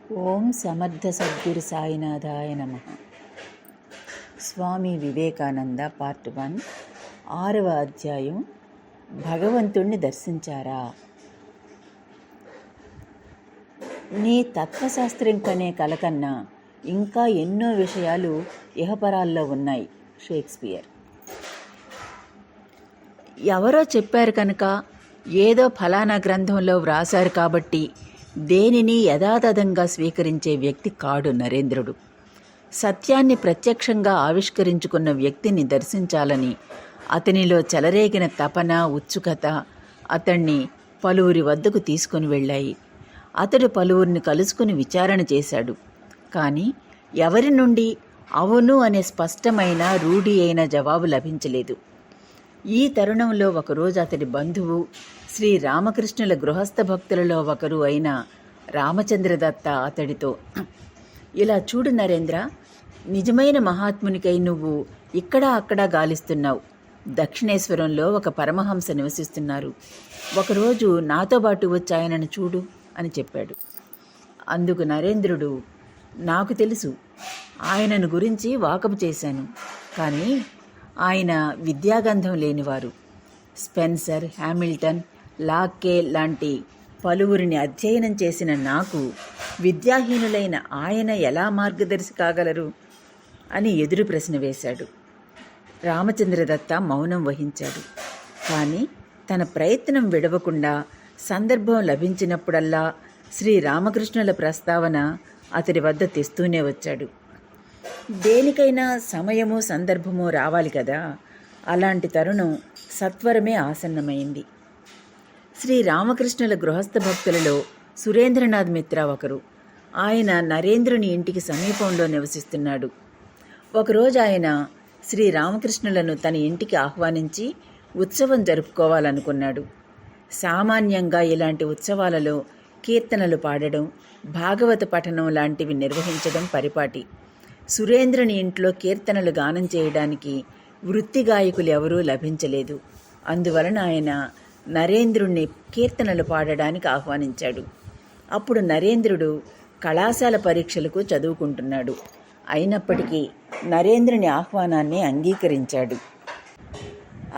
ఓం సమర్థ సద్గురు సాయినాథాయ నమః. స్వామి వివేకానంద పార్ట్ 1, 6వ అధ్యాయం. భగవంతుణ్ణి దర్శించారా? నీ తత్వశాస్త్రం కనే కలకన్నా ఇంకా ఎన్నో విషయాలు ఇహపరాల్లో ఉన్నాయి. షేక్స్పియర్. ఎవరో చెప్పారు కనుక, ఏదో ఫలానా గ్రంథంలో వ్రాశారు కాబట్టి దేనిని యథాతథంగా స్వీకరించే వ్యక్తి కాడు నరేంద్రుడు. సత్యాన్ని ప్రత్యక్షంగా ఆవిష్కరించుకున్న వ్యక్తిని దర్శించాలని అతనిలో చెలరేగిన తపన, ఉత్సుకత అతన్ని పలువురి వద్దకు తీసుకుని వెళ్ళాయి. అతడు పలువురిని కలుసుకుని విచారణ చేశాడు. కానీ ఎవరి నుండి అవును అనే స్పష్టమైన, రూఢి అయిన జవాబు లభించలేదు. ఈ తరుణంలో ఒకరోజు అతడి బంధువు, శ్రీ రామకృష్ణుల గృహస్థ భక్తులలో ఒకరు అయిన రామచంద్రదత్త అతడితో, ఇలా చూడు నరేంద్ర, నిజమైన మహాత్మునికై నువ్వు ఇక్కడా అక్కడా గాలిస్తున్నావు. దక్షిణేశ్వరంలో ఒక పరమహంస నివసిస్తున్నారు. ఒకరోజు నాతో పాటు వచ్చి ఆయనను చూడు అని చెప్పాడు. అందుకు నరేంద్రుడు, నాకు తెలుసు, ఆయనను గురించి వాకబు చేశాను. కానీ ఆయన విద్యాగంధం లేనివారు. స్పెన్సర్, హామిల్టన్, లాక్కే లాంటి పలువురిని అధ్యయనం చేసిన నాకు విద్యాహీనులైన ఆయన ఎలా మార్గదర్శి కాగలరు అని ఎదురు ప్రశ్న వేశాడు. రామచంద్రదత్త మౌనం వహించాడు. కానీ తన ప్రయత్నం విడవకుండా సందర్భం లభించినప్పుడల్లా శ్రీ రామకృష్ణుల ప్రస్తావన అతడి వద్ద తెస్తూనే వచ్చాడు. దేనికైనా సమయము, సందర్భము రావాలి కదా. అలాంటి తరుణం సత్వరమే ఆసన్నమైంది. శ్రీ రామకృష్ణుల గృహస్థ భక్తులలో సురేంద్రనాథ్ మిత్ర ఒకరు. ఆయన నరేంద్రుని ఇంటికి సమీపంలో నివసిస్తున్నాడు. ఒకరోజు ఆయన శ్రీ రామకృష్ణులను తన ఇంటికి ఆహ్వానించి ఉత్సవం జరుపుకోవాలనుకున్నాడు. సామాన్యంగా ఇలాంటి ఉత్సవాలలో కీర్తనలు పాడడం, భాగవత పఠనం లాంటివి నిర్వహించడం పరిపాటి. సురేంద్రుని ఇంట్లో కీర్తనలు గానం చేయడానికి వృత్తి గాయకులు ఎవరూ లభించలేదు. అందువలన ఆయన నరేంద్రుణ్ణి కీర్తనలు పాడడానికి ఆహ్వానించాడు. అప్పుడు నరేంద్రుడు కళాశాల పరీక్షలకు చదువుకుంటున్నాడు. అయినప్పటికీ నరేంద్రుని ఆహ్వానాన్ని అంగీకరించాడు.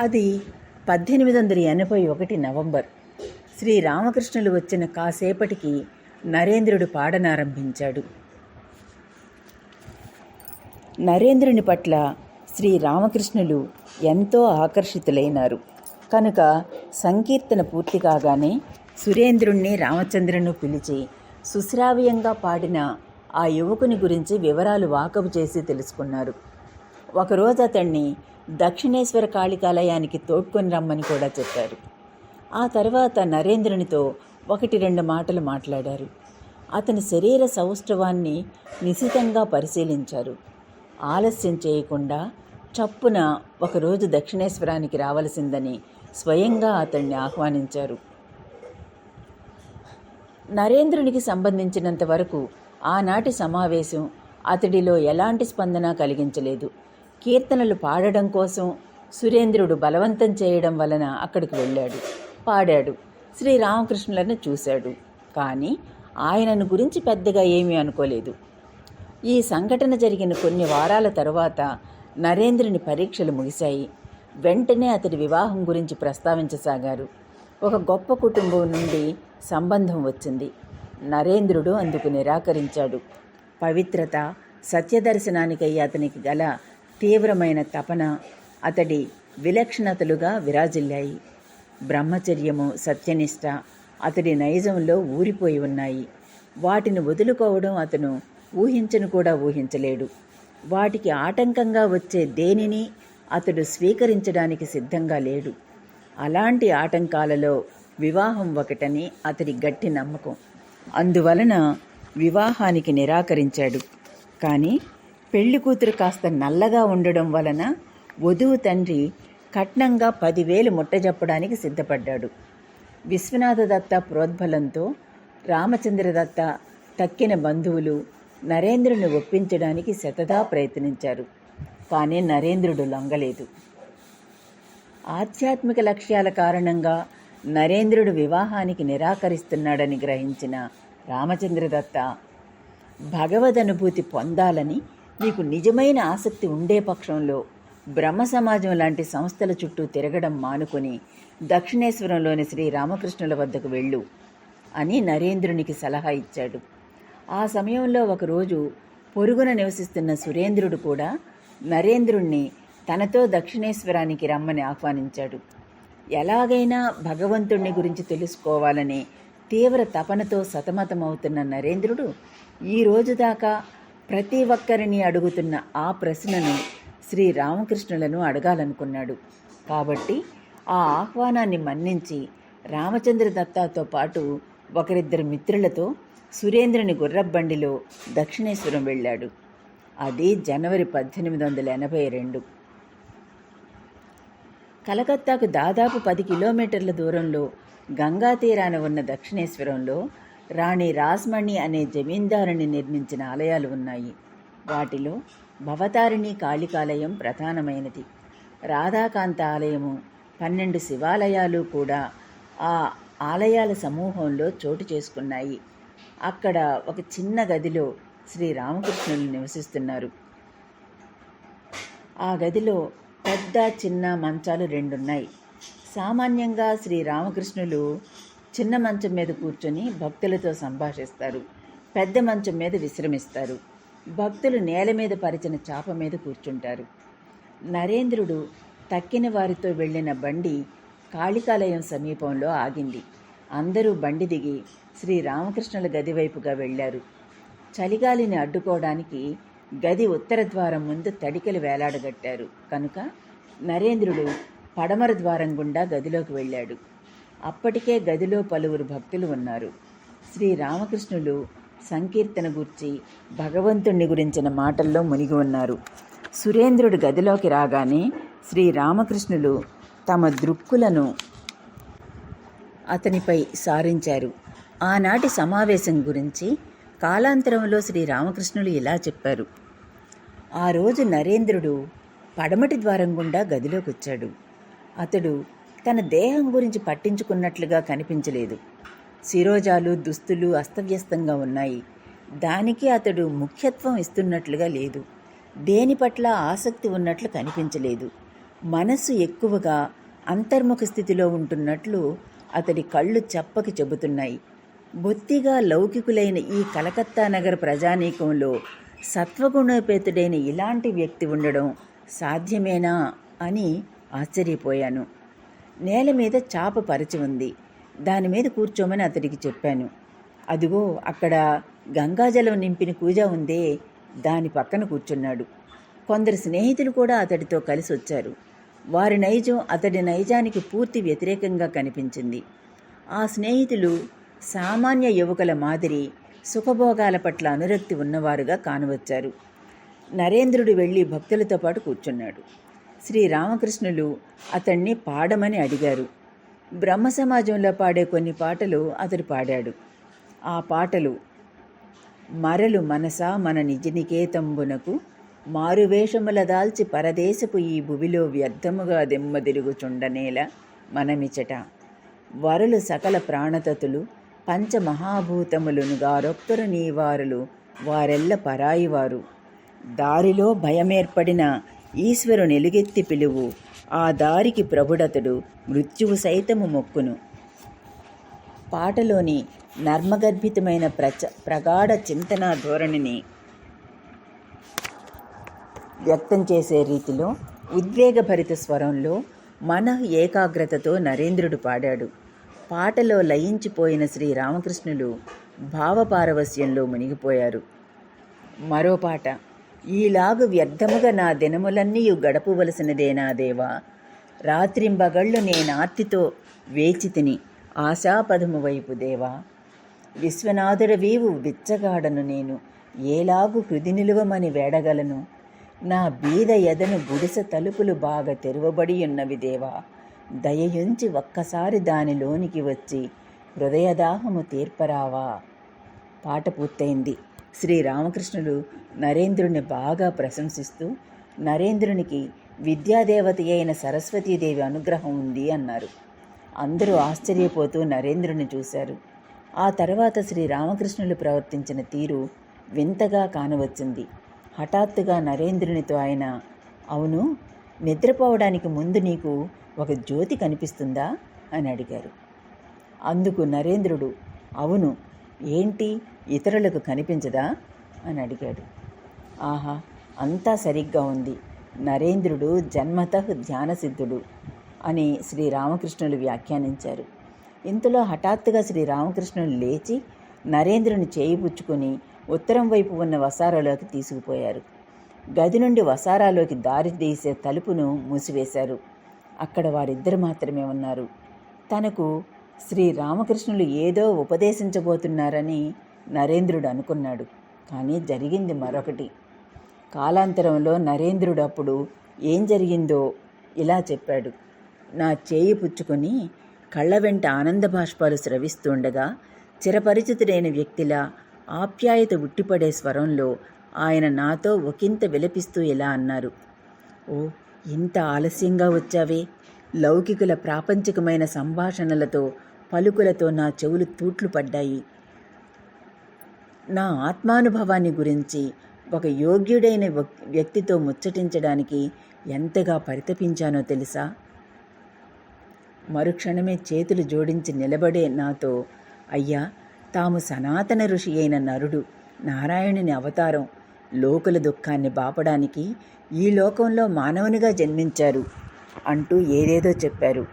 అది 1881 నవంబర్. శ్రీ రామకృష్ణులు వచ్చిన కాసేపటికి నరేంద్రుడు పాడనారంభించాడు. నరేంద్రుని పట్ల శ్రీ రామకృష్ణులు ఎంతో ఆకర్షితులైనారు కనుక సంకీర్తన పూర్తి కాగానే సురేంద్రుణ్ణి, రామచంద్రను పిలిచి సుశ్రావ్యంగా పాడిన ఆ యువకుని గురించి వివరాలు వాకబు చేసి తెలుసుకున్నారు. ఒకరోజు అతన్ని దక్షిణేశ్వర కాళికాలయానికి తోడ్కొని రమ్మని కూడా చెప్పారు. ఆ తర్వాత నరేంద్రునితో 1-2 మాటలు మాట్లాడారు. అతని శరీర సౌష్ఠవాన్ని నిశితంగా పరిశీలించారు. ఆలస్యం చేయకుండా చప్పున ఒకరోజు దక్షిణేశ్వరానికి రావలసిందని స్వయంగా అతన్ని ఆహ్వానించారు. నరేంద్రునికి సంబంధించినంత వరకు ఆనాటి సమావేశం అతడిలో ఎలాంటి స్పందన కలిగించలేదు. కీర్తనలు పాడడం కోసం సురేంద్రుడు బలవంతం చేయడం వలన అక్కడికి వెళ్ళాడు, పాడాడు, శ్రీరామకృష్ణులను చూశాడు. కానీ ఆయనను గురించి పెద్దగా ఏమీ అనుకోలేదు. ఈ సంఘటన జరిగిన కొన్ని వారాల తరువాత నరేంద్రుని పరీక్షలు ముగిశాయి. వెంటనే అతడి వివాహం గురించి ప్రస్తావించసాగారు. ఒక గొప్ప కుటుంబం నుండి సంబంధం వచ్చింది. నరేంద్రుడు అందుకు నిరాకరించాడు. పవిత్రత, సత్యదర్శనానికై అతనికి గల తీవ్రమైన తపన అతడి విలక్షణతలుగా విరాజిల్లాయి. బ్రహ్మచర్యము, సత్యనిష్ట అతడి నైజంలో ఊరిపోయి ఉన్నాయి. వాటిని వదులుకోవడం అతను ఊహించను కూడా ఊహించలేడు. వాటికి ఆటంకంగా వచ్చే దేనిని అతడు స్వీకరించడానికి సిద్ధంగా లేడు. అలాంటి ఆటంకాలలో వివాహం ఒకటని అతడి గట్టి నమ్మకం. అందువలన వివాహానికి నిరాకరించాడు. కానీ పెళ్లి కూతురు కాస్త నల్లగా ఉండడం వలన వధువు తండ్రి కట్నంగా 10,000 ముట్టజెప్పడానికి సిద్ధపడ్డాడు. విశ్వనాథదత్త ప్రోద్బలంతో రామచంద్రదత్త తక్కిన బంధువులు నరేంద్రుని ఒప్పించడానికి శతదా ప్రయత్నించారు. కానీ నరేంద్రుడు లొంగలేదు. ఆధ్యాత్మిక లక్ష్యాల కారణంగా నరేంద్రుడు వివాహానికి నిరాకరిస్తున్నాడని గ్రహించిన రామచంద్రదత్త భగవదనుభూతి పొందాలని మీకు నిజమైన ఆసక్తి ఉండే పక్షంలో బ్రహ్మ సమాజం లాంటి సంస్థల చుట్టూ తిరగడం మానుకొని దక్షిణేశ్వరంలోని శ్రీ రామకృష్ణుల వద్దకు వెళ్ళు అని నరేంద్రునికి సలహా ఇచ్చాడు. ఆ సమయంలో ఒకరోజు పొరుగున నివసిస్తున్న సురేంద్రుడు కూడా నరేంద్రుణ్ణి తనతో దక్షిణేశ్వరానికి రమ్మని ఆహ్వానించాడు. ఎలాగైనా భగవంతుణ్ణి గురించి తెలుసుకోవాలనే తీవ్ర తపనతో సతమతమవుతున్న నరేంద్రుడు ఈ రోజు దాకా ప్రతి ఒక్కరిని అడుగుతున్న ఆ ప్రశ్నను శ్రీ రామకృష్ణులను అడగాలనుకున్నాడు. కాబట్టి ఆ ఆహ్వానాన్ని మన్నించి రామచంద్ర దత్తాతో పాటు ఒకరిద్దరు మిత్రులతో సురేంద్రుని గుర్రబండిలో దక్షిణేశ్వరం వెళ్ళాడు. అది జనవరి 1882. కలకత్తాకు దాదాపు 10 కిలోమీటర్ల దూరంలో గంగా తీరాన ఉన్న దక్షిణేశ్వరంలో రాణి రాస్మణి అనే జమీందారుని నిర్మించిన ఆలయాలు ఉన్నాయి. వాటిలో భవతారిణి కాళికాలయం ప్రధానమైనది. రాధాకాంత ఆలయము, 12 శివాలయాలు కూడా ఆ ఆలయాల సమూహంలో చోటు చేసుకున్నాయి. అక్కడ ఒక చిన్న గదిలో శ్రీ రామకృష్ణులు నివసిస్తున్నారు. ఆ గదిలో పెద్ద చిన్న మంచాలు 2 ఉన్నాయి. సామాన్యంగా శ్రీ రామకృష్ణులు చిన్న మంచం మీద కూర్చొని భక్తులతో సంభాషిస్తారు. పెద్ద మంచం మీద విశ్రమిస్తారు. భక్తులు నేల మీద పరిచిన చాప మీద కూర్చుంటారు. నరేంద్రుడు తక్కిన వారితో వెళ్ళిన బండి కాళికాలయం సమీపంలో ఆగింది. అందరూ బండి దిగి శ్రీ రామకృష్ణుల గది వైపుగా వెళ్ళారు. చలిగాలిని అడ్డుకోవడానికి గది ఉత్తర ద్వారం ముందు తడికలు వేలాడగట్టారు కనుక నరేంద్రుడు పడమర ద్వారం గుండా గదిలోకి వెళ్ళాడు. అప్పటికే గదిలో పలువురు భక్తులు ఉన్నారు. శ్రీ రామకృష్ణులు సంకీర్తన గూర్చి భగవంతుణ్ణి గురించిన మాటల్లో మునిగి ఉన్నారు. సురేంద్రుడు గదిలోకి రాగానే శ్రీ రామకృష్ణులు తమ దృక్కులను అతనిపై సారించారు. ఆనాటి సమావేశం గురించి కాలాంతరంలో శ్రీ రామకృష్ణులు ఇలా చెప్పారు. ఆ రోజు నరేంద్రుడు పడమటి ద్వారం గుండా గదిలోకి వచ్చాడు. అతడు తన దేహం గురించి పట్టించుకున్నట్లుగా కనిపించలేదు. శిరోజాలు, దుస్తులు అస్తవ్యస్తంగా ఉన్నాయి. దానికి అతడు ముఖ్యత్వం ఇస్తున్నట్లుగా లేదు. దేని పట్ల ఆసక్తి ఉన్నట్లు కనిపించలేదు. మనస్సు ఎక్కువగా అంతర్ముఖ స్థితిలో ఉంటున్నట్లు అతడి కళ్ళు చెప్పకి చెబుతున్నాయి. బొత్తిగా లౌకికులైన ఈ కలకత్తా నగర ప్రజానీకంలో సత్వగుణోపేతుడైన ఇలాంటి వ్యక్తి ఉండడం సాధ్యమేనా అని ఆశ్చర్యపోయాను. నేల మీద చాప పరిచి ఉంది. దాని మీద కూర్చోమని అతడికి చెప్పాను. అదిగో అక్కడ గంగాజలం నింపిన కూజ ఉందే, దాని పక్కన కూర్చున్నాడు. కొందరు స్నేహితులు కూడా అతడితో కలిసి వచ్చారు. వారి నైజం అతడి నైజానికి పూర్తి వ్యతిరేకంగా కనిపించింది. ఆ స్నేహితులు సామాన్య యువకుల మాదిరి సుఖభోగాల పట్ల అనురక్తి ఉన్నవారుగా కానవచ్చారు. నరేంద్రుడు వెళ్ళి భక్తులతో పాటు కూర్చున్నాడు. శ్రీ రామకృష్ణులు అతన్ని పాడమని అడిగారు. బ్రహ్మ సమాజంలో పాడే కొన్ని పాటలు అతడు పాడాడు. ఆ పాటలు: మరలు మనసా మన నిజనికేతంబునకు మారువేషముల దాల్చి పరదేశపు ఈ భువిలో వ్యర్థముగా దెమ్మదిరుగుచుండనేల మనమిచట, వరలు సకల ప్రాణతతులు పంచమహాభూతములను గారొక్కరు నీవారులు వారెల్ల పరాయివారు, దారిలో భయమేర్పడిన ఈశ్వరుని ఎలుగెత్తి పిలువు, ఆ దారికి ప్రభుడతడు మృత్యువు సైతము మొక్కును. పాటలోని నర్మగర్భితమైన ప్రగాఢ చింతన ధోరణిని వ్యక్తం చేసే రీతిలో ఉద్వేగభరిత స్వరంలో మన ఏకాగ్రతతో నరేంద్రుడు పాడాడు. పాటలో లయించిపోయిన శ్రీ రామకృష్ణులు భావపారవస్యంలో మునిగిపోయారు. మరో పాట: ఈలాగు వ్యర్థముగా నా దినములన్నీయు గడపవలసినదేనా దేవా, రాత్రింబగళ్ళు నేనార్తితో వేచితిని ఆశాపదము వైపు దేవా, విశ్వనాథుడవీవు బిచ్చగాడను నేను ఏలాగు హృది నిలువమని వేడగలను, నా బీద ఎదను గుడిస తలుపులు బాగా తెరువబడి ఉన్నవి దేవా, దయయుంచి ఒక్కసారి దానిలోనికి వచ్చి హృదయదాహము తీర్పరావా. పాట పూర్తయింది. శ్రీ రామకృష్ణులు నరేంద్రుని బాగా ప్రశంసిస్తూ నరేంద్రునికి విద్యాదేవత అయిన సరస్వతీదేవి అనుగ్రహం ఉంది అన్నారు. అందరూ ఆశ్చర్యపోతూ నరేంద్రుని చూశారు. ఆ తర్వాత శ్రీ రామకృష్ణులు ప్రవర్తించిన తీరు వింతగా కానవచ్చింది. హఠాత్తుగా నరేంద్రునితో ఆయన, అవును, నిద్రపోవడానికి ముందు నీకు ఒక జ్యోతి కనిపిస్తుందా అని అడిగారు. అందుకు నరేంద్రుడు, అవును, ఏంటి, ఇతరులకు కనిపించదా అని అడిగాడు. ఆహా, అంతా సరిగ్గా ఉంది. నరేంద్రుడు జన్మతః ధ్యానసిద్ధుడు అని శ్రీరామకృష్ణులు వ్యాఖ్యానించారు. ఇంతలో హఠాత్తుగా శ్రీరామకృష్ణులు లేచి నరేంద్రుని చేయి పుచ్చుకొని ఉత్తరం వైపు ఉన్న వసారాలోకి తీసుకుపోయారు. గది నుండి వసారాలోకి దారి తీసే తలుపును మూసివేశారు. అక్కడ వారిద్దరు మాత్రమే ఉన్నారు. తనకు శ్రీరామకృష్ణులు ఏదో ఉపదేశించబోతున్నారని నరేంద్రుడు అనుకున్నాడు. కానీ జరిగింది మరొకటి. కాలాంతరంలో నరేంద్రుడు అప్పుడు ఏం జరిగిందో ఇలా చెప్పాడు. నా చేయి పుచ్చుకొని కళ్ళ వెంట ఆనంద బాష్పాలు స్రవిస్తుండగా చిరపరిచితుడైన వ్యక్తిలా ఆప్యాయత ఉట్టిపడే స్వరంలో ఆయన నాతో ఒకంత విలపిస్తూ ఇలా అన్నారు. ఓ, ఇంత ఆలస్యంగా వచ్చావే. లౌకికుల ప్రాపంచికమైన సంభాషణలతో పలుకులతో నా చెవులు తూట్లు పడ్డాయి. నా ఆత్మానుభవాన్ని గురించి ఒక యోగ్యుడైన వ్యక్తితో ముచ్చటించడానికి ఎంతగా పరితపించానో తెలుసా? మరుక్షణమే చేతులు జోడించి నిలబడే నాతో, అయ్యా, తాము సనాతన ఋషి అయిన నరుడు, నారాయణుని అవతారం, లోకుల దుఃఖాన్ని బాపడానికి ఈ లోకంలో మానవునిగా జన్మించారు అంటూ ఏదేదో చెప్పారు.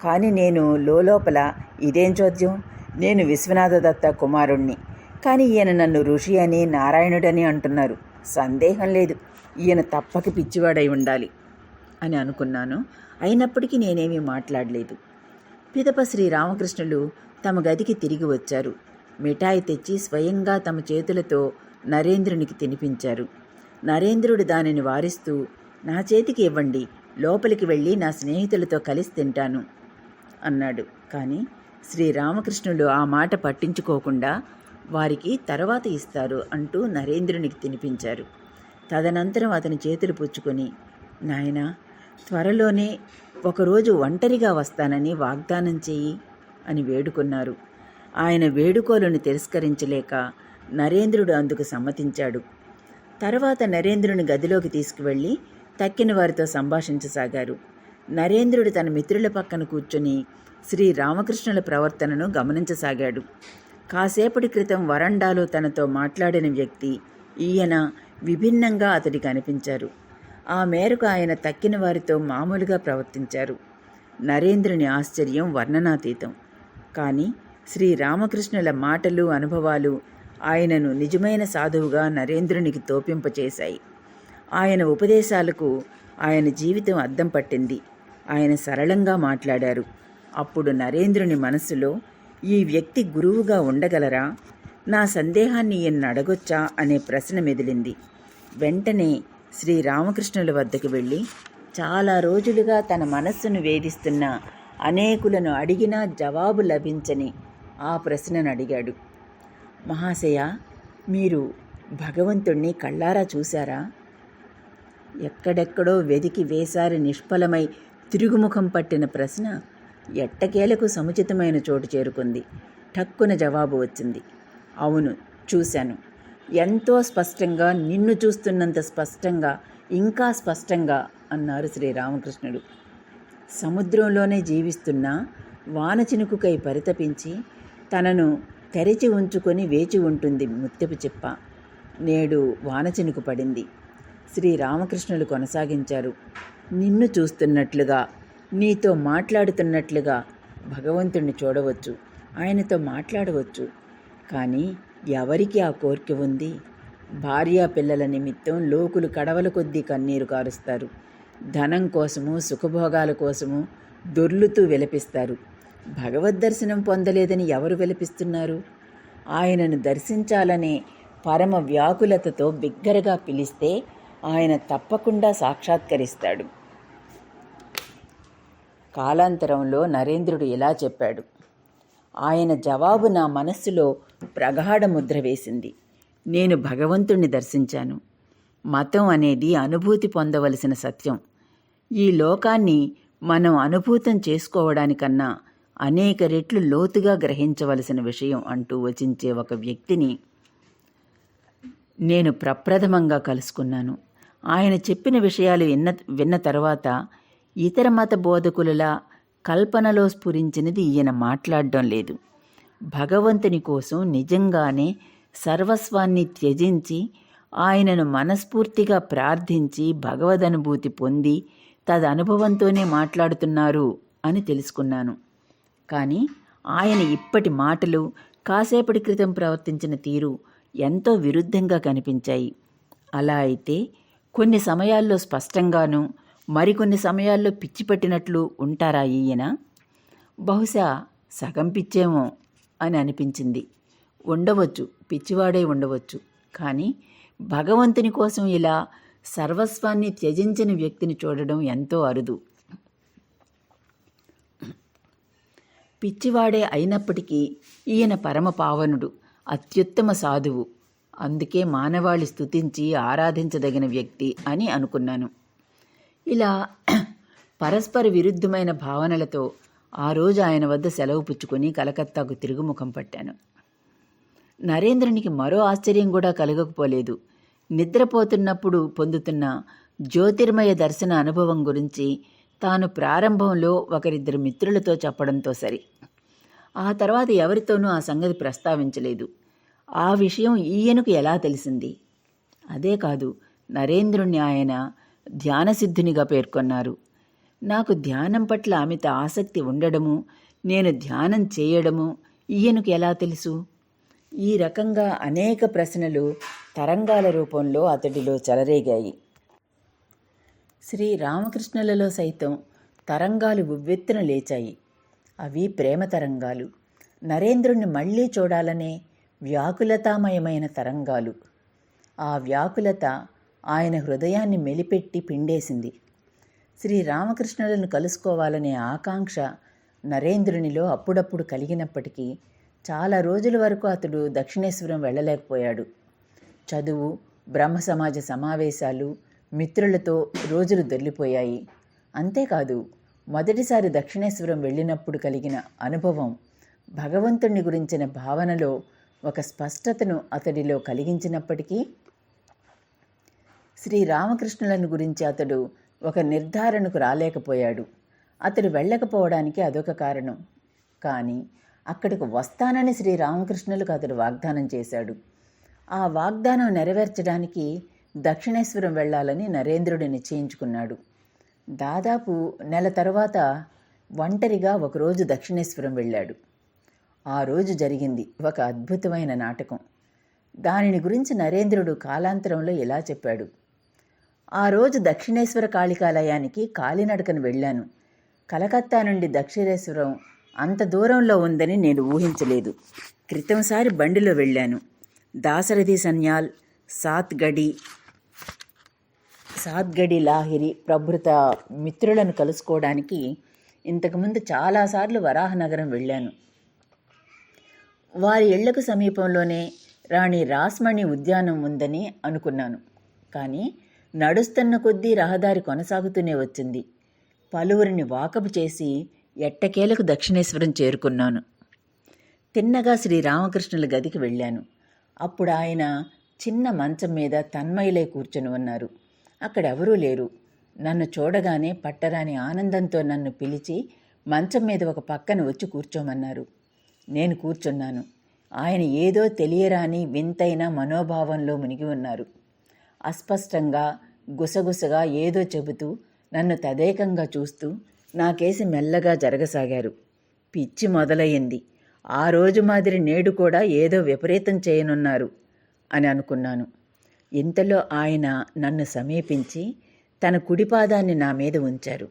కానీ నేను లోపల, ఇదేం చోద్యం, నేను విశ్వనాథ దత్త కుమారుణ్ణి, కానీ ఈయన నన్ను ఋషి అని నారాయణుడని అంటున్నారు. సందేహం లేదు, ఈయన తప్పక పిచ్చివాడై ఉండాలి అని అనుకున్నాను. అయినప్పటికీ నేనేమీ మాట్లాడలేదు. పిదప శ్రీరామకృష్ణులు తమ గదికి తిరిగి వచ్చారు. మిఠాయి తెచ్చి స్వయంగా తమ చేతులతో నరేంద్రునికి తినిపించారు. నరేంద్రుడు దానిని వారిస్తూ, నా చేతికి ఇవ్వండి, లోపలికి వెళ్ళి నా స్నేహితులతో కలిసి తింటాను అన్నాడు. కానీ శ్రీరామకృష్ణులు ఆ మాట పట్టించుకోకుండా, వారికి తర్వాత ఇస్తారు అంటూ నరేంద్రునికి తినిపించారు. తదనంతరం అతని చేతులు పుచ్చుకొని, నాయనా, త్వరలోనే ఒకరోజు ఒంటరిగా వస్తానని వాగ్దానం చెయ్యి అని వేడుకున్నారు. ఆయన వేడుకోలను తిరస్కరించలేక నరేంద్రుడు అందుకు సమ్మతించాడు. తర్వాత నరేంద్రుని గదిలోకి తీసుకువెళ్ళి తక్కిన వారితో సంభాషించసాగారు. నరేంద్రుడు తన మిత్రుల పక్కన కూర్చొని శ్రీరామకృష్ణుల ప్రవర్తనను గమనించసాగాడు. కాసేపటి క్రితం వరండాలో తనతో మాట్లాడిన వ్యక్తి ఈయన విభిన్నంగా అతడికి అనిపించారు. ఆ మేరకు ఆయన తక్కిన వారితో మామూలుగా ప్రవర్తించారు. నరేంద్రుని ఆశ్చర్యం వర్ణనాతీతం. కానీ శ్రీరామకృష్ణుల మాటలు, అనుభవాలు ఆయనను నిజమైన సాధువుగా నరేంద్రునికి తోపింపచేశాయి. ఆయన ఉపదేశాలకు ఆయన జీవితం అద్దం పట్టింది. ఆయన సరళంగా మాట్లాడారు. అప్పుడు నరేంద్రుని మనస్సులో, ఈ వ్యక్తి గురువుగా ఉండగలరా, నా సందేహాన్ని ఈయన అడగొచ్చా అనే ప్రశ్న మెదిలింది. వెంటనే శ్రీరామకృష్ణుల వద్దకు వెళ్ళి చాలా రోజులుగా తన మనస్సును వేధిస్తున్న, అనేకులను అడిగినా జవాబు లభించని ఆ ప్రశ్నను అడిగాడు. మహాశయ, మీరు భగవంతుణ్ణి కళ్ళారా చూశారా? ఎక్కడెక్కడో వెదికి వేసారి నిష్ఫలమై తిరుగుముఖం పట్టిన ప్రశ్న ఎట్టకేలకు సముచితమైన చోటు చేరుకుంది. ఠక్కున జవాబు వచ్చింది. అవును, చూశాను. ఎంతో స్పష్టంగా, నిన్ను చూస్తున్నంత స్పష్టంగా, ఇంకా స్పష్టంగా అన్నారు శ్రీరామకృష్ణుడు. సముద్రంలోనే జీవిస్తున్న వానచినుకుకై పరితపించి తనను తెరిచి ఉంచుకొని వేచి ఉంటుంది ముత్యపు చిప్ప. నేడు వానచినుకు పడింది. శ్రీరామకృష్ణులు కొనసాగించారు. నిన్ను చూస్తున్నట్లుగా, నీతో మాట్లాడుతున్నట్లుగా భగవంతుణ్ణి చూడవచ్చు, ఆయనతో మాట్లాడవచ్చు. కానీ ఎవరికి ఆ కోరిక ఉంది? భార్యా పిల్లల నిమిత్తం లోకులు కడవల కొద్దీ కన్నీరు కారుస్తారు. ధనం కోసము, సుఖభోగాల కోసము దొర్లుతూ విలపిస్తారు. భగవద్దర్శనం పొందలేదని ఎవరు విలపిస్తున్నారు? ఆయనను దర్శించాలనే పరమ వ్యాకులతతో బిగ్గరగా పిలిస్తే ఆయన తప్పకుండా సాక్షాత్కరిస్తాడు. కాలాంతరంలో నరేంద్రుడు ఇలా చెప్పాడు. ఆయన జవాబు నా మనస్సులో ప్రగాఢ ముద్ర వేసింది. నేను భగవంతుణ్ణి దర్శించాను. మతం అనేది అనుభూతి పొందవలసిన సత్యం. ఈ లోకాన్ని మనం అనుభూతం చేసుకోవడానికన్నా అనేక రెట్లు లోతుగా గ్రహించవలసిన విషయం అంటూ వచించే ఒక వ్యక్తిని నేను ప్రప్రథమంగా కలుసుకున్నాను. ఆయన చెప్పిన విషయాలు విన్న తర్వాత ఇతర మత బోధకులలా కల్పనలో స్ఫురించినది ఈయన మాట్లాడడం లేదు. భగవంతుని కోసం నిజంగానే సర్వస్వాన్ని త్యజించి ఆయనను మనస్ఫూర్తిగా ప్రార్థించి భగవదనుభూతి పొంది తదనుభవంతోనే మాట్లాడుతున్నారు అని తెలుసుకున్నాను. కానీ ఆయన ఇప్పటి మాటలు కాసేపటి క్రితం ప్రవర్తించిన తీరు ఎంతో విరుద్ధంగా కనిపించాయి. అలా అయితే కొన్ని సమయాల్లో స్పష్టంగానూ మరికొన్ని సమయాల్లో పిచ్చి పట్టినట్లు ఉంటారా ఈయన? బహుశా సగం పిచ్చేమో అని అనిపించింది. ఉండవచ్చు, పిచ్చివాడే ఉండవచ్చు. కానీ భగవంతుని కోసం ఇలా సర్వస్వాన్ని త్యజించిన వ్యక్తిని చూడడం ఎంతో అరుదు. పిచ్చివాడే అయినప్పటికీ ఈయన పరమ పావనుడు, అత్యుత్తమ సాధువు. అందుకే మానవాళి స్తుతించి ఆరాధించదగిన వ్యక్తి అని అనుకున్నాను. ఇలా పరస్పర విరుద్ధమైన భావనలతో ఆ రోజు ఆయన వద్ద సెలవు పుచ్చుకొని కలకత్తాకు తిరుగుముఖం పట్టాను. నరేంద్రునికి మరో ఆశ్చర్యం కూడా కలగకపోలేదు. నిద్రపోతున్నప్పుడు పొందుతున్న జ్యోతిర్మయ దర్శన అనుభవం గురించి తాను ప్రారంభంలో ఒకరిద్దరు మిత్రులతో చెప్పడంతో సరి. ఆ తర్వాత ఎవరితోనూ ఆ సంగతి ప్రస్తావించలేదు. ఆ విషయం ఈయనకు ఎలా తెలిసింది? అదే కాదు, నరేంద్రుణ్ణి ఆయన ధ్యానసిద్ధునిగా పేర్కొన్నారు. నాకు ధ్యానం పట్ల అమిత ఆసక్తి ఉండడము, నేను ధ్యానం చేయడము ఈయనకు ఎలా తెలుసు? ఈ రకంగా అనేక ప్రశ్నలు తరంగాల రూపంలో అతడిలో చెలరేగాయి. శ్రీ రామకృష్ణులలో సైతం తరంగాలు ఉవ్వెత్తున లేచాయి. అవి ప్రేమ తరంగాలు. నరేంద్రుణ్ణి మళ్లీ చూడాలనే వ్యాకులతామయమైన తరంగాలు. ఆ వ్యాకులత ఆయన హృదయాన్ని మెలిపెట్టి పిండేసింది. శ్రీ రామకృష్ణులను కలుసుకోవాలనే ఆకాంక్ష నరేంద్రునిలో అప్పుడప్పుడు కలిగినప్పటికీ చాలా రోజుల వరకు అతడు దక్షిణేశ్వరం వెళ్ళలేకపోయాడు. చదువు, బ్రహ్మ సమాజ సమావేశాలు, మిత్రులతో రోజులు దొర్లిపోయాయి. అంతేకాదు, మొదటిసారి దక్షిణేశ్వరం వెళ్ళినప్పుడు కలిగిన అనుభవం భగవంతుణ్ణి గురించిన భావనలో ఒక స్పష్టతను అతడిలో కలిగించినప్పటికీ శ్రీ రామకృష్ణులను గురించి అతడు ఒక నిర్ధారణకు రాలేకపోయాడు. అతడు వెళ్ళకపోవడానికి అదొక కారణం. కానీ అక్కడికి వస్తానని శ్రీ రామకృష్ణులకు అతడు వాగ్దానం చేశాడు. ఆ వాగ్దానం నెరవేర్చడానికి దక్షిణేశ్వరం వెళ్ళాలని నరేంద్రుడు నిశ్చయించుకున్నాడు. దాదాపు నెల తరువాత ఒంటరిగా ఒకరోజు దక్షిణేశ్వరం వెళ్ళాడు. ఆ రోజు జరిగింది ఒక అద్భుతమైన నాటకం. దానిని గురించి నరేంద్రుడు కాలాంతరంలో ఇలా చెప్పాడు. ఆ రోజు దక్షిణేశ్వర కాళికాలయానికి కాలినడకను వెళ్ళాను. కలకత్తా నుండి దక్షిణేశ్వరం అంత దూరంలో ఉందని నేను ఊహించలేదు. క్రితంసారి బండిలో వెళ్ళాను. దాశరథి సన్యాల్, సాత్గడి లాహిరి ప్రభృత మిత్రులను కలుసుకోవడానికి ఇంతకుముందు చాలాసార్లు వరాహనగరం వెళ్ళాను. వారి ఇళ్లకు సమీపంలోనే రాణి రాస్మణి ఉద్యానం ఉందని అనుకున్నాను. కానీ నడుస్తున్న కొద్దీ రహదారి కొనసాగుతూనే వచ్చింది. పలువురిని వాకపు చేసి ఎట్టకేలకు దక్షిణేశ్వరం చేరుకున్నాను. తిన్నగా శ్రీ రామకృష్ణుల గదికి వెళ్ళాను. అప్పుడు ఆయన చిన్న మంచం మీద తన్మయులై కూర్చొని ఉన్నారు. అక్కడెవరూ లేరు. నన్ను చూడగానే పట్టరాని ఆనందంతో నన్ను పిలిచి మంచం మీద ఒక పక్కన వచ్చి కూర్చోమన్నారు. నేను కూర్చున్నాను. ఆయన ఏదో తెలియరాని వింతైన మనోభావంలో మునిగి ఉన్నారు. అస్పష్టంగా గుసగుసగా ఏదో చెబుతూ నన్ను తదేకంగా చూస్తూ నాకేసి మెల్లగా జరగసాగారు. పిచ్చి మొదలయ్యింది. ఆ రోజు మాదిరి నేడు కూడా ఏదో విపరీతం చేయనున్నారు అని అనుకున్నాను. ఇంతలో ఆయన నన్ను సమీపించి తన కుడిపాదాన్ని నా మీద ఉంచారు.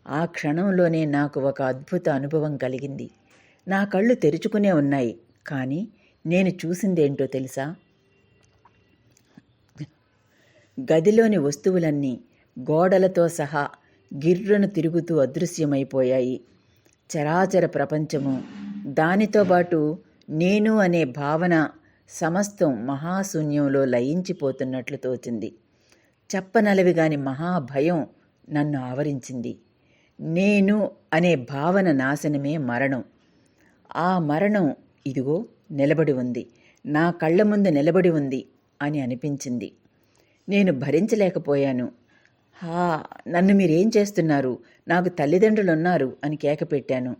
ఆ క్షణంలోనే నాకు ఒక అద్భుత అనుభవం కలిగింది. నా కళ్ళు తెరుచుకునే ఉన్నాయి. కానీ నేను చూసిందేంటో తెలుసా? గదిలోని వస్తువులన్నీ గోడలతో సహా గిర్రును తిరుగుతూ అదృశ్యమైపోయాయి. చరాచర ప్రపంచము, దానితో పాటు నేను అనే భావన సమస్తం మహాశూన్యంలో లయించిపోతున్నట్లు తోచింది. చెప్పనలవిగాని మహాభయం నన్ను ఆవరించింది. నేను అనే భావన నాశనమే మరణం. ఆ మరణం ఇదిగో నిలబడి ఉంది, నా కళ్ళ ముందు నిలబడి ఉంది అని అనిపించింది. నేను భరించలేకపోయాను. హా, నన్ను మీరేం చేస్తున్నారు? నాకు తల్లిదండ్రులున్నారు అని కేకపెట్టాను.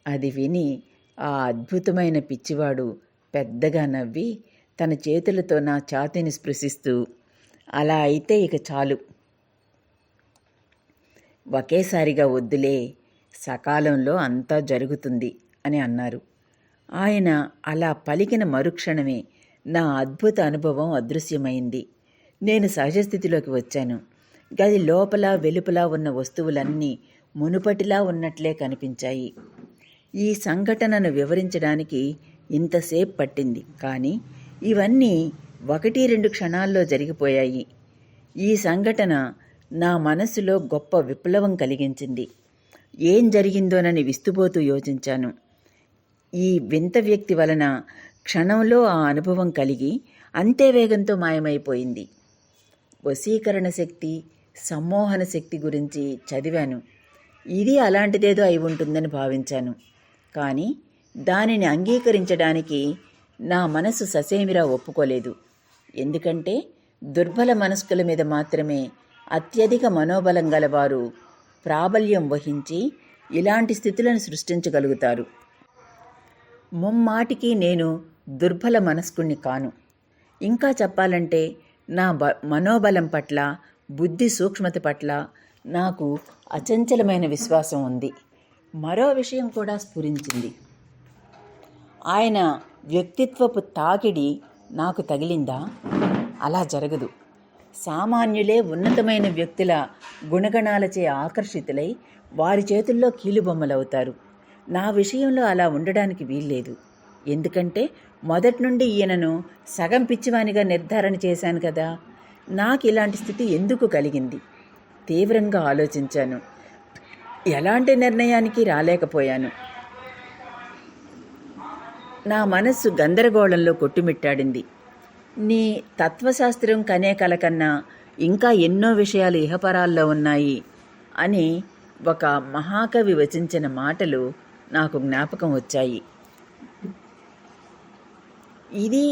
అది విని ఆ అద్భుతమైన పిచ్చివాడు పెద్దగా నవ్వి తన చేతులతో నా ఛాతీని స్పృశిస్తూ, అలా అయితే ఇక చాలు, ఒకేసారిగా వద్దులే, సకాలంలో అంతా జరుగుతుంది అని అన్నారు. ఆయన అలా పలికిన మరుక్షణమే నా అద్భుత అనుభవం అదృశ్యమైంది. నేను సహజస్థితిలోకి వచ్చాను. గది లోపల వెలుపల ఉన్న వస్తువులన్నీ మునుపటిలా ఉన్నట్లే కనిపించాయి. ఈ సంఘటనను వివరించడానికి ఇంతసేపు పట్టింది, కానీ ఇవన్నీ 1-2 క్షణాల్లో జరిగిపోయాయి. ఈ సంఘటన నా మనస్సులో గొప్ప విప్లవం కలిగించింది. ఏం జరిగిందోనని విస్తుపోతూ యోచించాను. ఈ వింత వ్యక్తి వలన క్షణంలో ఆ అనుభవం కలిగి అంతే వేగంతో మాయమైపోయింది. వశీకరణ శక్తి, సమ్మోహన శక్తి గురించి చదివాను. ఇది అలాంటిదేదో అయి ఉంటుందని భావించాను. కానీ దానిని అంగీకరించడానికి నా మనసు ససేమిరా ఒప్పుకోలేదు. ఎందుకంటే దుర్బల మనస్కుల మీద మాత్రమే అత్యధిక మనోబలం గలవారు ప్రాబల్యం వహించి ఇలాంటి స్థితులను సృష్టించగలుగుతారు. ముమ్మాటికి నేను దుర్బల మనస్కుణ్ణి కాను. ఇంకా చెప్పాలంటే నా మనోబలం పట్ల, బుద్ధి సూక్ష్మత పట్ల నాకు అచంచలమైన విశ్వాసం ఉంది. మరో విషయం కూడా స్ఫురించింది. ఆయన వ్యక్తిత్వపు తాకిడి నాకు తగిలిందా? అలా జరగదు. సామాన్యులే ఉన్నతమైన వ్యక్తుల గుణగణాలచే ఆకర్షితులై వారి చేతుల్లో కీలుబొమ్మలవుతారు. నా విషయంలో అలా ఉండడానికి వీల్లేదు. ఎందుకంటే మొదటి నుండి ఈయనను సగం పిచ్చివానిగా నిర్ధారణ చేశాను కదా. నాకు ఇలాంటి స్థితి ఎందుకు కలిగింది? తీవ్రంగా ఆలోచించాను. ఎలాంటి నిర్ణయానికి రాలేకపోయాను. నా మనస్సు గందరగోళంలో కొట్టుమిట్టాడింది. నీ తత్వశాస్త్రం కనే కల కన్నా ఇంకా ఎన్నో విషయాలు ఇహపరాల్లో ఉన్నాయి అని ఒక మహాకవి వచించిన మాటలు నాకు జ్ఞాపకం వచ్చాయి. ఇది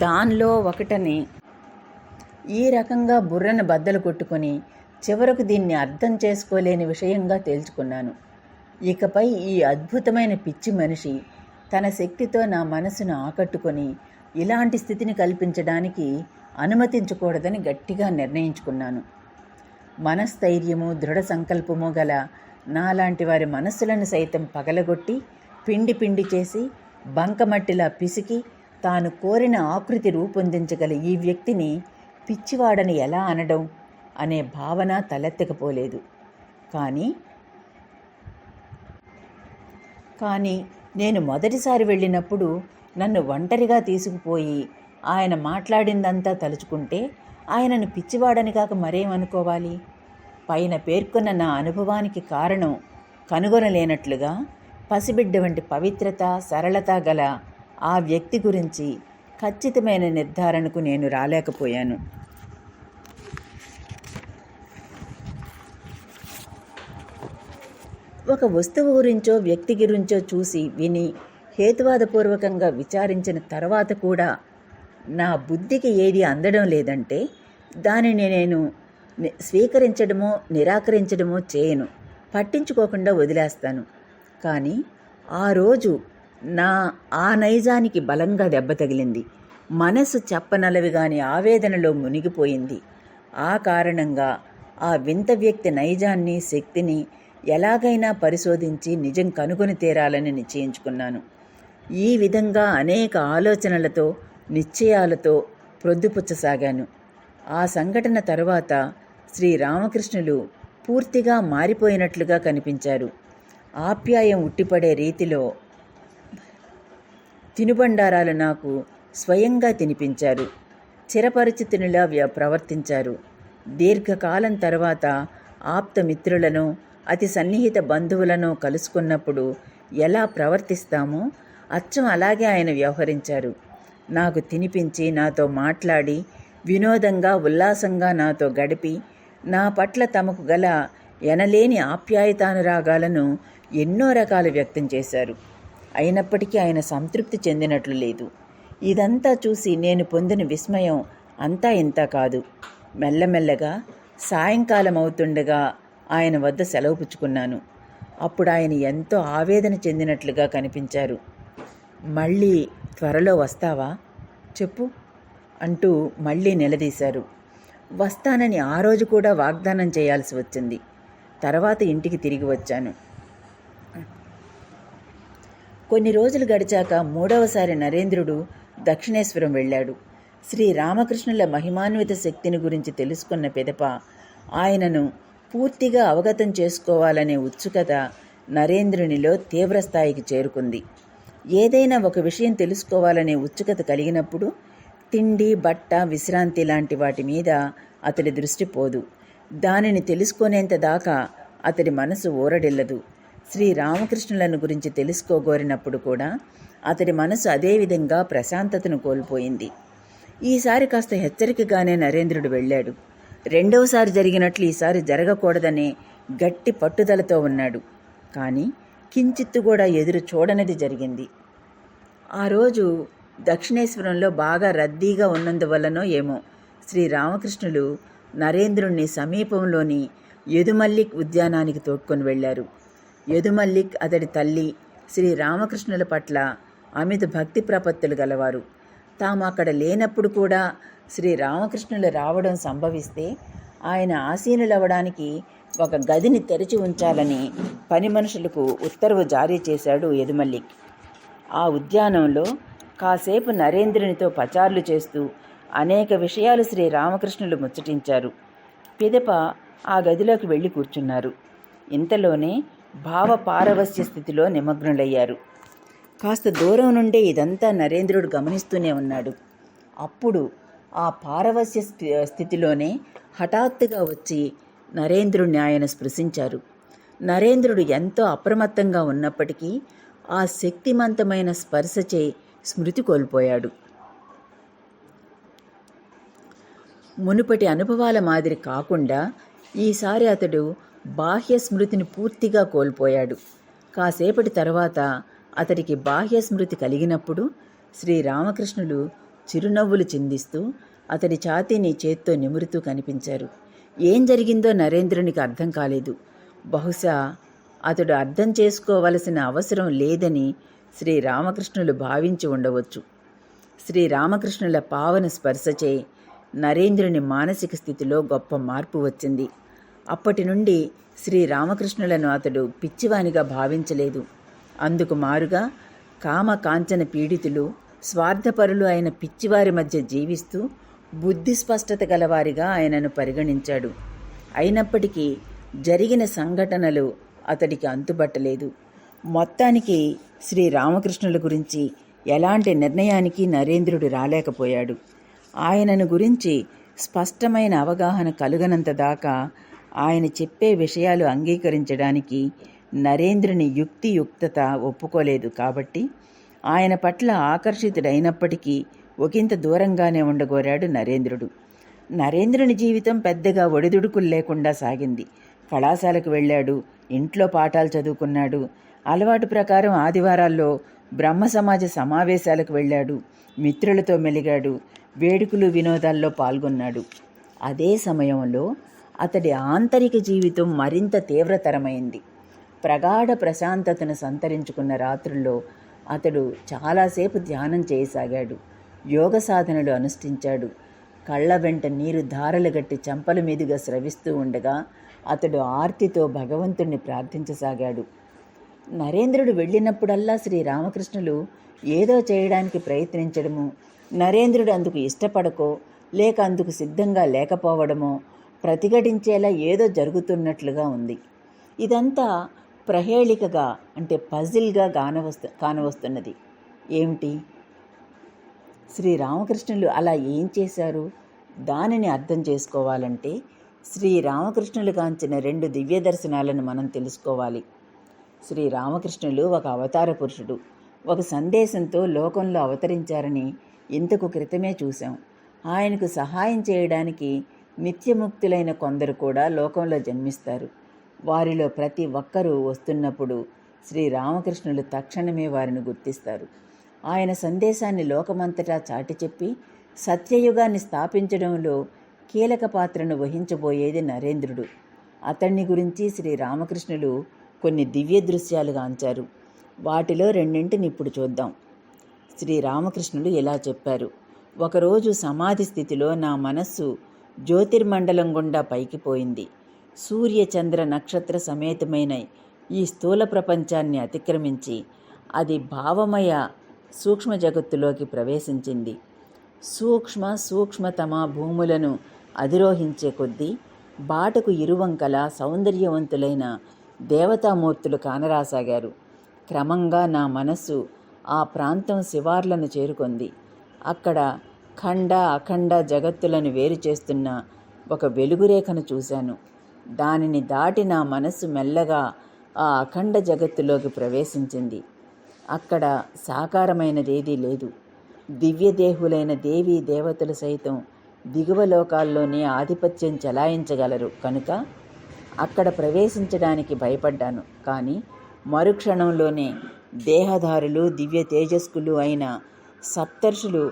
దానిలో ఒకటని ఈ రకంగా బుర్రను బద్దలు కొట్టుకొని చివరకు దీన్ని అర్థం చేసుకోలేని విషయంగా తేల్చుకున్నాను. ఇకపై ఈ అద్భుతమైన పిచ్చి మనిషి తన శక్తితో నా మనసును ఆకట్టుకొని ఇలాంటి స్థితిని కల్పించడానికి అనుమతించకూడదని గట్టిగా నిర్ణయించుకున్నాను. మనస్థైర్యము, దృఢ సంకల్పము గల నాలాంటి వారి మనస్సులను సైతం పగలగొట్టి పిండి పిండి చేసి బంకమట్టిలా పిసికి తాను కోరిన ఆకృతి రూపొందించగల ఈ వ్యక్తిని పిచ్చివాడని ఎలా అనడం అనే భావన తలెత్తకపోలేదు. కానీ నేను మొదటిసారి వెళ్ళినప్పుడు నన్ను ఒంటరిగా తీసుకుపోయి ఆయన మాట్లాడిందంతా తలుచుకుంటే ఆయనను పిచ్చివాడని కాక మరేమనుకోవాలి? పైన పేర్కొన్న నా అనుభవానికి కారణం కనుగొనలేనట్లుగా పసిబిడ్డ వంటి పవిత్రత, సరళత గల ఆ వ్యక్తి గురించి ఖచ్చితమైన నిర్ధారణకు నేను రాలేకపోయాను. ఒక వస్తువు గురించో వ్యక్తి గురించో చూసి విని హేతువాదపూర్వకంగా విచారించిన తర్వాత కూడా నా బుద్ధికి ఏది అందడం లేదంటే దానిని నేను స్వీకరించడమో నిరాకరించడమో చేయను, పట్టించుకోకుండా వదిలేస్తాను. కానీ ఆ రోజు ఆ నైజానికి బలంగా దెబ్బ తగిలింది. మనసు చెప్పనలవిగాని ఆవేదనలో మునిగిపోయింది. ఆ కారణంగా ఆ వింత వ్యక్తి నైజాన్ని, శక్తిని ఎలాగైనా పరిశోధించి నిజం కనుగొని తీరాలని నిశ్చయించుకున్నాను. ఈ విధంగా అనేక ఆలోచనలతో, నిశ్చయాలతో ప్రొద్దుపుచ్చసాగాను. ఆ సంఘటన తరువాత శ్రీరామకృష్ణులు పూర్తిగా మారిపోయినట్లుగా కనిపించారు. ఆప్యాయం ఉట్టిపడే రీతిలో తినుబండారాలు నాకు స్వయంగా తినిపించారు. చిరపరిచితునిలా ప్రవర్తించారు. దీర్ఘకాలం తర్వాత ఆప్తమిత్రులను, అతి సన్నిహిత బంధువులను కలుసుకున్నప్పుడు ఎలా ప్రవర్తిస్తామో అచ్చం అలాగే ఆయన వ్యవహరించారు. నాకు తినిపించి, నాతో మాట్లాడి, వినోదంగా, ఉల్లాసంగా నాతో గడిపి, నా పట్ల తమకు గల ఎనలేని ఆప్యాయతానురాగాలను ఎన్నో రకాలు వ్యక్తం చేశారు. అయినప్పటికీ ఆయన సంతృప్తి చెందినట్లు లేదు. ఇదంతా చూసి నేను పొందిన విస్మయం అంతా ఇంత కాదు. మెల్లమెల్లగా సాయంకాలం అవుతుండగా ఆయన వద్ద సెలవు పుచ్చుకున్నాను. అప్పుడు ఆయన ఎంతో ఆవేదన చెందినట్లుగా కనిపించారు. మళ్ళీ త్వరలో వస్తావా చెప్పు అంటూ మళ్ళీ నిలదీశారు. వస్తానని ఆ రోజు కూడా వాగ్దానం చేయాల్సి వచ్చింది. తర్వాత ఇంటికి తిరిగి వచ్చాను. కొన్ని రోజులు గడిచాక మూడవసారి నరేంద్రుడు దక్షిణేశ్వరం వెళ్ళాడు. శ్రీ రామకృష్ణుల మహిమాన్విత శక్తిని గురించి తెలుసుకున్న పిదప ఆయనను పూర్తిగా అవగతం చేసుకోవాలనే ఉత్సుకత నరేంద్రునిలో తీవ్రస్థాయికి చేరుకుంది. ఏదైనా ఒక విషయం తెలుసుకోవాలనే ఉత్సుకత కలిగినప్పుడు తిండి, బట్ట, విశ్రాంతి లాంటి వాటి మీద అతడి దృష్టి పోదు. దానిని తెలుసుకునేంత దాకా అతడి మనసు ఊరడిల్లదు. శ్రీ రామకృష్ణులను గురించి తెలుసుకోగోరినప్పుడు కూడా అతడి మనసు అదేవిధంగా ప్రశాంతతను కోల్పోయింది. ఈసారి కాస్త హెచ్చరికగానే నరేంద్రుడు వెళ్ళాడు. రెండవసారి జరిగినట్లు ఈసారి జరగకూడదనే గట్టి పట్టుదలతో ఉన్నాడు. కానీ కించిత్తు కూడా ఎదురు చూడనిది జరిగింది. ఆ రోజు దక్షిణేశ్వరంలో బాగా రద్దీగా ఉన్నందువల్లనో ఏమో శ్రీ రామకృష్ణులు నరేంద్రుణ్ణి సమీపంలోని యదుమల్లిక్ ఉద్యానానికి తోడ్కొని వెళ్లారు. యదుమల్లిక్ అతడి తల్లి శ్రీ రామకృష్ణుల పట్ల అమిత భక్తి ప్రపత్తులు గలవారు. తాము అక్కడ లేనప్పుడు కూడా శ్రీ రామకృష్ణులు రావడం సంభవిస్తే ఆయన ఆసీనులవ్వడానికి ఒక గదిని తెరిచి ఉంచాలని పని మనుషులకు ఉత్తర్వు జారీ చేశాడు యదుమల్లిక్. ఆ ఉద్యానంలో కాసేపు నరేంద్రునితో పచార్లు చేస్తూ అనేక విషయాలు శ్రీ రామకృష్ణులు ముచ్చటించారు. పిదప ఆ గదిలోకి వెళ్ళి కూర్చున్నారు. ఇంతలోనే భావ పారవస్య స్థితిలో నిమగ్నులయ్యారు. కాస్త దూరం నుండే ఇదంతా నరేంద్రుడు గమనిస్తూనే ఉన్నాడు. అప్పుడు ఆ పారవస్య స్థితిలోనే హఠాత్తుగా వచ్చి నరేంద్రుడిని ఆయన స్పృశించారు. నరేంద్రుడు ఎంతో అప్రమత్తంగా ఉన్నప్పటికీ ఆ శక్తిమంతమైన స్పర్శచే స్మృతి కోల్పోయాడు. మునుపటి అనుభవాల మాదిరి కాకుండా ఈసారి అతడు బాహ్య స్మృతిని పూర్తిగా కోల్పోయాడు. కాసేపటి తర్వాత అతడికి బాహ్య స్మృతి కలిగినప్పుడు శ్రీ రామకృష్ణులు చిరునవ్వులు చిందిస్తూ అతడి ఛాతీని చేత్తో నిమురుతూ కనిపించారు. ఏం జరిగిందో నరేంద్రునికి అర్థం కాలేదు. బహుశా అతడు అర్థం చేసుకోవలసిన అవసరం లేదని శ్రీ రామకృష్ణులు భావించి ఉండవచ్చు. శ్రీ రామకృష్ణుల పావన స్పర్శచే నరేంద్రుని మానసిక స్థితిలో గొప్ప మార్పు వచ్చింది. అప్పటి నుండి శ్రీ రామకృష్ణులను అతడు పిచ్చివానిగా భావించలేదు. అందుకు మారుగా కామ కాంచన పీడితులు, స్వార్థపరులు అయిన పిచ్చివారి మధ్య జీవిస్తూ బుద్ధి స్పష్టత గలవారిగా ఆయనను పరిగణించాడు. అయినప్పటికీ జరిగిన సంఘటనలు అతడికి అంతుబట్టలేదు. మొత్తానికి శ్రీ రామకృష్ణుల గురించి ఎలాంటి నిర్ణయానికి నరేంద్రుడు రాలేకపోయాడు. ఆయనను గురించి స్పష్టమైన అవగాహన కలుగనంత దాకా ఆయన చెప్పే విషయాలు అంగీకరించడానికి నరేంద్రుని యుక్తియుక్తత ఒప్పుకోలేదు. కాబట్టి ఆయన పట్ల ఆకర్షితుడైనప్పటికీ ఒకంత దూరంగానే ఉండగోరాడు నరేంద్రుడు. నరేంద్రుని జీవితం పెద్దగా ఒడిదుడుకులు లేకుండా సాగింది. కళాశాలకు వెళ్ళాడు, ఇంట్లో పాఠాలు చదువుకున్నాడు. అలవాటు ప్రకారం ఆదివారాల్లో బ్రహ్మ సమాజ సమావేశాలకు వెళ్ళాడు, మిత్రులతో మెలిగాడు, వేడుకలు వినోదాల్లో పాల్గొన్నాడు. అదే సమయంలో అతడి ఆంతరిక జీవితం మరింత తీవ్రతరమైంది. ప్రగాఢ ప్రశాంతతను సంతరించుకున్న రాత్రుల్లో అతడు చాలాసేపు ధ్యానం చేయసాగాడు, యోగ సాధనలు అనుష్ఠించాడు. కళ్ళ వెంట నీరు ధారలు గట్టి చెంపల మీదుగా స్రవిస్తూ ఉండగా అతడు ఆర్తితో భగవంతుణ్ణి ప్రార్థించసాగాడు. నరేంద్రుడు వెళ్ళినప్పుడల్లా శ్రీ రామకృష్ణులు ఏదో చేయడానికి ప్రయత్నించడము, నరేంద్రుడు అందుకు ఇష్టపడకో లేక అందుకు సిద్ధంగా లేకపోవడమో ప్రతిఘటించేలా ఏదో జరుగుతున్నట్లుగా ఉంది. ఇదంతా ప్రహేళికగా అంటే పజిల్గా కానవస్తున్నది. ఏమిటి? శ్రీ రామకృష్ణులు అలా ఏం చేశారు? దానిని అర్థం చేసుకోవాలంటే శ్రీ రామకృష్ణులు కాంచిన 2 దివ్య దర్శనాలను మనం తెలుసుకోవాలి. శ్రీ రామకృష్ణులు ఒక అవతార పురుషుడు, ఒక సందేశంతో లోకంలో అవతరించారని ఇంతకు క్రితమే చూశాం. ఆయనకు సహాయం చేయడానికి నిత్యముక్తులైన కొందరు కూడా లోకంలో జన్మిస్తారు. వారిలో ప్రతి ఒక్కరూ వస్తున్నప్పుడు శ్రీ రామకృష్ణులు తక్షణమే వారిని గుర్తిస్తారు. ఆయన సందేశాన్ని లోకమంతటా చాటి చెప్పి సత్యయుగాన్ని స్థాపించడంలో కీలక పాత్రను వహించబోయేది నరేంద్రుడు. అతన్ని గురించి శ్రీరామకృష్ణులు కొన్ని దివ్య దృశ్యాలు గాంచారు. వాటిలో రెండింటిని ఇప్పుడు చూద్దాం. శ్రీరామకృష్ణులు ఇలా చెప్పారు: ఒకరోజు సమాధి స్థితిలో నా మనస్సు జ్యోతిర్మండలం గుండా పైకి పోయింది. సూర్య చంద్ర నక్షత్ర సమేతమైన ఈ స్థూల ప్రపంచాన్ని అతిక్రమించి అది భావమయ సూక్ష్మ జగత్తులోకి ప్రవేశించింది. సూక్ష్మతమ భూములను అధిరోహించే కొద్దీ బాటకు ఇరువంకల సౌందర్యవంతులైన దేవతామూర్తులు కానరాసాగారు. క్రమంగా నా మనస్సు ఆ ప్రాంతం శివార్లను చేరుకొంది. అక్కడ ఖండ అఖండ జగత్తులను వేరు చేస్తున్న ఒక వెలుగురేఖను చూశాను. దానిని దాటి నా మనస్సు మెల్లగా ఆ అఖండ జగత్తులోకి ప్రవేశించింది. అక్కడ సాకారమైనదేదీ లేదు. దివ్యదేహులైన దేవీ దేవతలు సైతం దిగువ లోకాల్లోనే ఆధిపత్యం చెలాయించగలరు కనుక అక్కడ ప్రవేశించడానికి భయపడ్డాను. కానీ మరుక్షణంలోనే దేహధారులు దివ్య తేజస్కులు అయిన సప్తర్షులు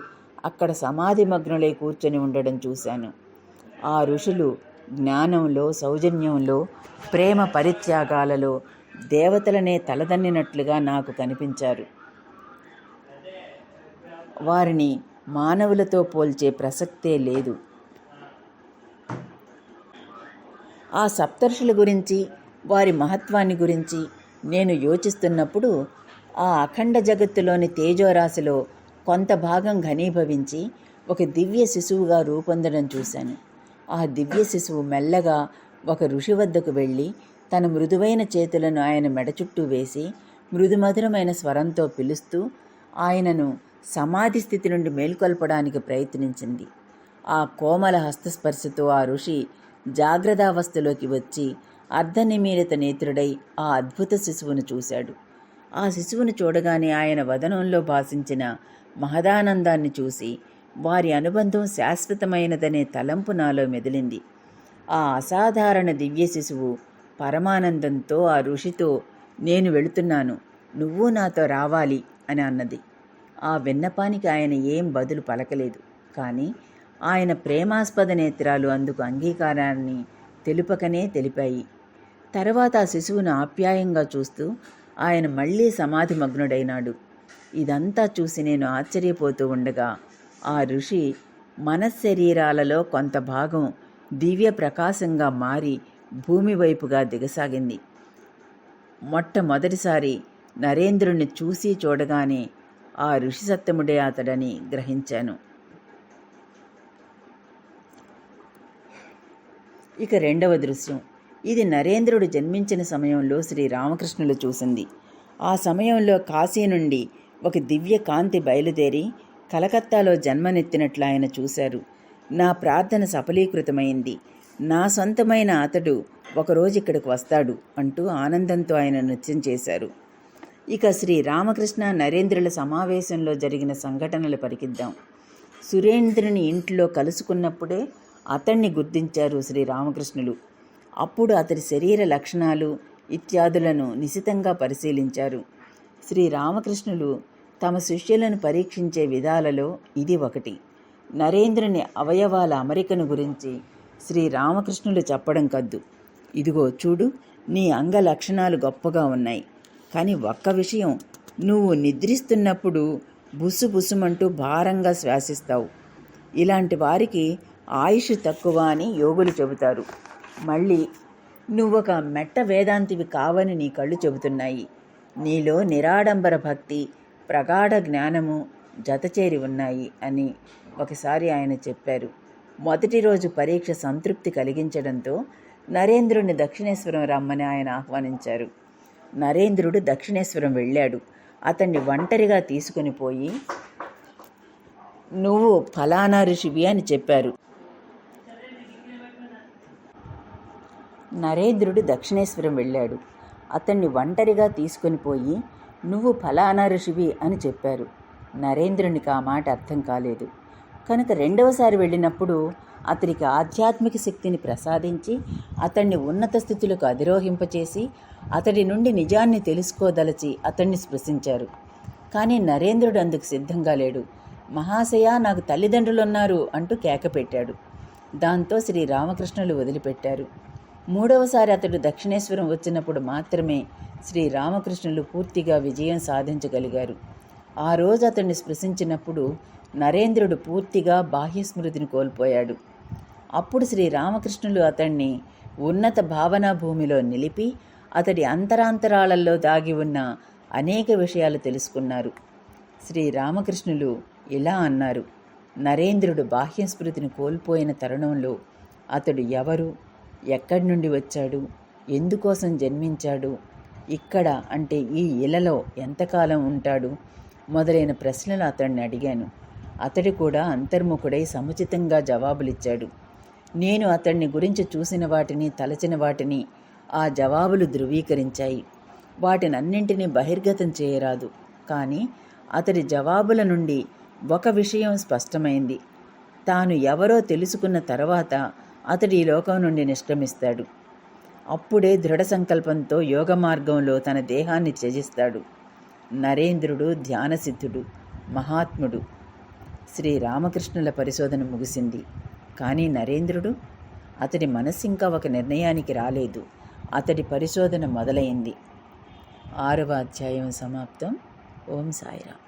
అక్కడ సమాధిమగ్నులై కూర్చొని ఉండడం చూశాను. ఆ ఋషులు జ్ఞానంలో, సౌజన్యంలో, ప్రేమ పరిత్యాగాలలో దేవతలనే తలదన్నినట్లుగా నాకు కనిపించారు. వారిని మానవులతో పోల్చే ప్రసక్తే లేదు. ఆ సప్తర్షుల గురించి, వారి మహత్వాన్ని గురించి నేను యోచిస్తున్నప్పుడు ఆ అఖండ జగత్తులోని తేజోరాశిలో కొంత భాగం ఘనీభవించి ఒక దివ్య శిశువుగా రూపొందడం చూశాను. ఆ దివ్య శిశువు మెల్లగా ఒక ఋషి వద్దకు వెళ్ళి తన మృదువైన చేతులను ఆయన మెడ చుట్టూ వేసి మృదుమధురమైన స్వరంతో పిలుస్తూ ఆయనను సమాధి స్థితి నుండి మేల్కొల్పడానికి ప్రయత్నించింది. ఆ కోమల హస్తస్పర్శతో ఆ ఋషి జాగ్రత్తావస్థలోకి వచ్చి అర్ధనిమీలిత నేత్రుడై ఆ అద్భుత శిశువును చూశాడు. ఆ శిశువును చూడగానే ఆయన వదనంలో భాసించిన మహదానందాన్ని చూసి వారి అనుబంధం శాశ్వతమైనదనే తలంపు నాలో మెదిలింది. ఆ అసాధారణ దివ్య శిశువు పరమానందంతో ఆ ఋషితో, నేను వెళుతున్నాను, నువ్వు నాతో రావాలి అని అన్నది. ఆ విన్నపానికి ఆయన ఏం బదులు పలకలేదు. కానీ ఆయన ప్రేమాస్పద నేత్రాలు అందుకు అంగీకారాన్ని తెలుపకనే తెలిపాయి. తర్వాత ఆ శిశువును ఆప్యాయంగా చూస్తూ ఆయన మళ్ళీ సమాధిమగ్నుడైనాడు. ఇదంతా చూసి నేను ఆశ్చర్యపోతూ ఉండగా ఆ ఋషి మనశ్శరీరాలలో కొంత భాగం దివ్య ప్రకాశంగా మారి భూమి వైపుగా దిగసాగింది. మొట్టమొదటిసారి నరేంద్రుణ్ణి చూసి చూడగానే ఆ ఋషి సత్తముడే అతడని గ్రహించాను. ఇక రెండవ దృశ్యం. ఇది నరేంద్రుడు జన్మించిన సమయంలో శ్రీరామకృష్ణులు చూసింది. ఆ సమయంలో కాశీ నుండి ఒక దివ్య కాంతి బయలుదేరి కలకత్తాలో జన్మనెత్తినట్లు ఆయన చూశారు. నా ప్రార్థన సఫలీకృతమైంది. నా సొంతమైన అతడు ఒకరోజు ఇక్కడికి వస్తాడు అంటూ ఆనందంతో ఆయన నృత్యం చేశారు. ఇక శ్రీ రామకృష్ణ నరేంద్రుల సమావేశంలో జరిగిన సంఘటనలు పరికిద్దాం. సురేంద్రుని ఇంట్లో కలుసుకున్నప్పుడే అతన్ని గుర్తించారు శ్రీరామకృష్ణులు. అప్పుడు అతడి శరీర లక్షణాలు ఇత్యాదులను నిశితంగా పరిశీలించారు. శ్రీరామకృష్ణులు తమ శిష్యులను పరీక్షించే విధాలలో ఇది ఒకటి. నరేంద్రుని అవయవాల అమరికను గురించి శ్రీరామకృష్ణులు చెప్పడం కద్దు. ఇదిగో చూడు, నీ అంగ లక్షణాలు గొప్పగా ఉన్నాయి. కానీ ఒక్క విషయం, నువ్వు నిద్రిస్తున్నప్పుడు బుసుబుసుమంటూ భారంగా శ్వాసిస్తావు. ఇలాంటి వారికి ఆయుష్ తక్కువ అని యోగులు చెబుతారు. మళ్ళీ నువ్వొక మెట్ట వేదాంతివి కావని నీ కళ్ళు చెబుతున్నాయి. నీలో నిరాడంబర భక్తి, ప్రగాఢ జ్ఞానము జతచేరి ఉన్నాయి అని ఒకసారి ఆయన చెప్పారు. మొదటి రోజు పరీక్ష సంతృప్తి కలిగించడంతో నరేంద్రుడిని దక్షిణేశ్వరం రమ్మని ఆయన ఆహ్వానించారు. నరేంద్రుడు దక్షిణేశ్వరం వెళ్ళాడు. అతన్ని ఒంటరిగా తీసుకుని పోయి, నువ్వు ఫలానా ఋషివి అని చెప్పారు. నరేంద్రుడు దక్షిణేశ్వరం వెళ్ళాడు. అతన్ని ఒంటరిగా తీసుకొని పోయి, నువ్వు ఫలానా ఋషివి అని చెప్పారు. నరేంద్రునికి ఆ మాట అర్థం కాలేదు. కనుక రెండవసారి వెళ్ళినప్పుడు అతనికి ఆధ్యాత్మిక శక్తిని ప్రసాదించి అతన్ని ఉన్నత స్థితులకు అధిరోహింపచేసి అతడి నుండి నిజాన్ని తెలుసుకోదలచి అతన్ని స్పృశించారు. కానీ నరేంద్రుడు అందుకు సిద్ధంగా లేడు. మహాశయ, నాకు తల్లిదండ్రులున్నారు అంటూ కేక పెట్టాడు. దాంతో శ్రీరామకృష్ణులు వదిలిపెట్టారు. మూడవసారి అతడు దక్షిణేశ్వరం వచ్చినప్పుడు మాత్రమే శ్రీరామకృష్ణులు పూర్తిగా విజయం సాధించగలిగారు. ఆ రోజు అతన్ని స్పృశించినప్పుడు నరేంద్రుడు పూర్తిగా బాహ్యస్మృతిని కోల్పోయాడు. అప్పుడు శ్రీరామకృష్ణులు అతన్ని ఉన్నత భావనా భూమిలో నిలిపి అతడి అంతరాంతరాళల్లో దాగి ఉన్న అనేక విషయాలు తెలుసుకున్నారు. శ్రీరామకృష్ణులు ఇలా అన్నారు: నరేంద్రుడు బాహ్యస్మృతిని కోల్పోయిన తరుణంలో అతడు ఎవరు, ఎక్కడి నుండి వచ్చాడు, ఎందుకోసం జన్మించాడు, ఇక్కడ అంటే ఈ ఇలలో ఎంతకాలం ఉంటాడు మొదలైన ప్రశ్నలు అతడిని అడిగాను. అతడు కూడా అంతర్ముఖుడై సముచితంగా జవాబులిచ్చాడు. నేను అతడిని గురించి చూసిన వాటిని, తలచిన వాటిని ఆ జవాబులు ధృవీకరించాయి. వాటినన్నింటినీ బహిర్గతం చేయరాదు. కానీ అతడి జవాబుల నుండి ఒక విషయం స్పష్టమైంది: తాను ఎవరో తెలుసుకున్న తర్వాత అతడు ఈ లోకం నుండి నిష్క్రమిస్తాడు. అప్పుడే దృఢ సంకల్పంతో యోగ మార్గంలో తన దేహాన్ని త్యజిస్తాడు. నరేంద్రుడు ధ్యానసిద్ధుడు, మహాత్ముడు. శ్రీరామకృష్ణుల పరిశోధన ముగిసింది. కానీ నరేంద్రుడు, అతడి మనస్సు ఇంకా ఒక నిర్ణయానికి రాలేదు. అతడి పరిశోధన మొదలైంది. 6వ అధ్యాయం సమాప్తం. ఓం సాయిరామ్.